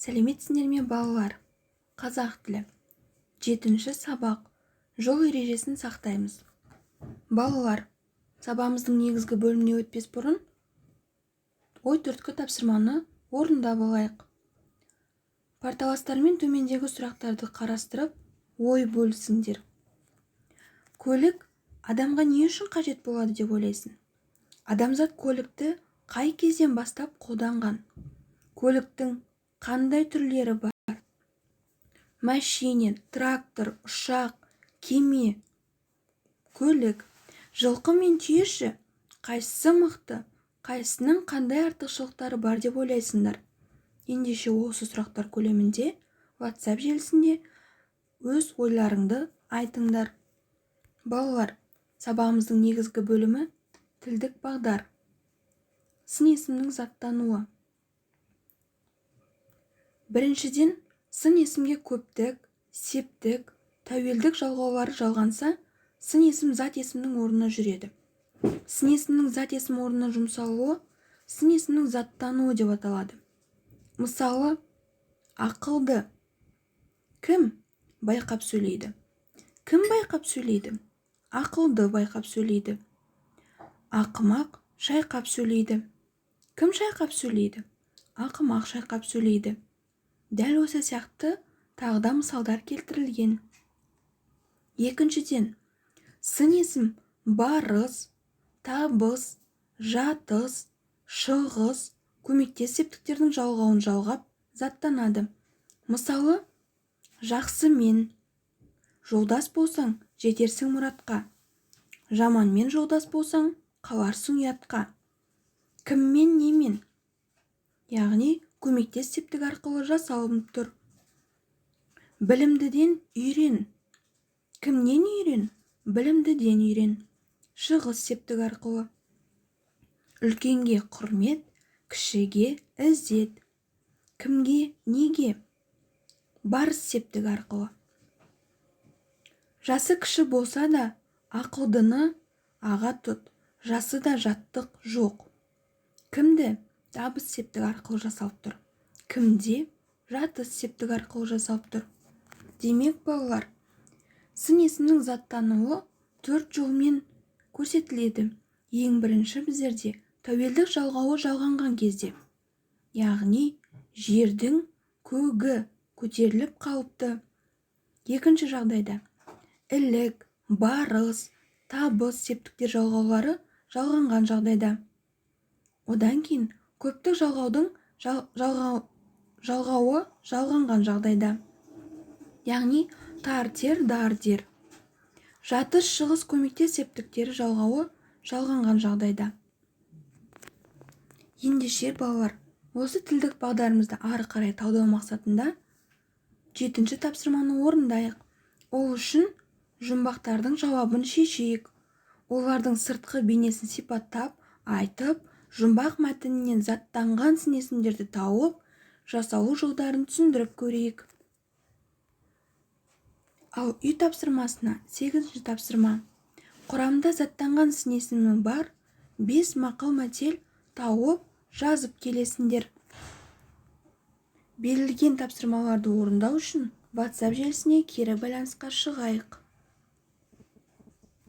Сәлеметсіңдер ме балалар? Қазақ тілі. 7-ші сабақ. Жол ережесін сақтаймыз. Балалар, сабағымыздың негізгі бөліміне өтпес бұрын ой түрткі тапсырманы орындап алайық. Парталастармен төмендегі сұрақтарды қарастырып, ой бөлісіңдер. Көлік адамға не үшін қажет болады деп ойлайсың? Адамзат көлікті қай кезден бастап қолданған? Көліктің қандай түрлері бар? Машина, трактор, ұшақ, кеме, көлік. Жылқы мен түйеші қайсысы мықты? Қайсының қандай артықшылықтары бар деп ойлайсыңдар? Ендеше осы сұрақтар көлемінде WhatsApp желісінде өз ойларыңды айтыңдар. Балалар, сабағымыздың негізгі бөлімі тілдік бағдар. Сын есімнің заттануы. Біріншіден, сын есімге көптік, септік, тәуелдік жалғаулары жалғанса, сын есім зат есімнің орнына жүреді. Сын есімнің зат есім орнына жұмсалуы сын есімнің заттануы деп аталады. Мысалы, ақылды. Кім байқап сөйлейді? Кім байқап сөйлейді? Ақылды байқап сөйлейді. Ақымақ шайқап сөйлейді. Кім шайқап сөйлейді? Ақымақ шайқап сөйлейді. Дәл осы сияқты тағыда мысалдар келтірілген. Екіншіден, сын есім барыс, табыс, жатыс, шығыс, көмектес септіктердің жалғауын жалғап заттанады. Мысалы, жақсымен жолдас болсаң, жетерсің мұратқа. Жаманмен жолдас болсаң, қаларсың ұятқа. Кіммен немен? Яғни, көмектес септік арқылы жасалынып тұр. Білімдіден үйрен. Кімнен үйрен? Білімдіден үйрен. Шығыс септік арқылы. Үлкенге құрмет, кішіге ізет. Кімге, неге? Барыс септік арқылы. Жасы кіші болса да, ақылдыны аға тұт. Жасы да жаттық жоқ. Кімді? Табыс септік арқылы жасалып тұр. Кімде? Жатыс септік арқылы жасалып тұр. Демек, балалар, сын есімнің заттануы 4 жолмен көрсетіледі. Ең бірінші біздерде тәуелдік жалғауы жалғанған кезде. Яғни, жердің көгі көтеріліп қалыпты. Екінші жағдайда, ілік, барыс, табыс септіктер жалғаулары жалғанған жағдайда. Одан кейін көптік жалғаудың жалғауы жалғанған жағдайда. Яғни, тар тер, дар дер. Жатыс, шығыс, көмектес септіктері жалғауы жалғанған жағдайда. Ендеше, балалар, осы тілдік бағдарымызды ары қарай талдау мақсатында 7-ші тапсырманы орындайық. Ол үшін жұмбақтардың жауабын шешейік. Олардың сыртқы бейнесін сипаттап, айтып, жұмбақ мәтінінен заттанған сын есімдерді тауып, жасалу жолдарын түсіндіріп көрейік. Ал үй тапсырмасына 8-ші тапсырма. Құрамында заттанған сын есімі бар 5 мақал-мәтел тауып, жазып келесіңдер. Берілген тапсырмаларды орындау үшін WhatsApp желісіне кері байланысқа шығайық.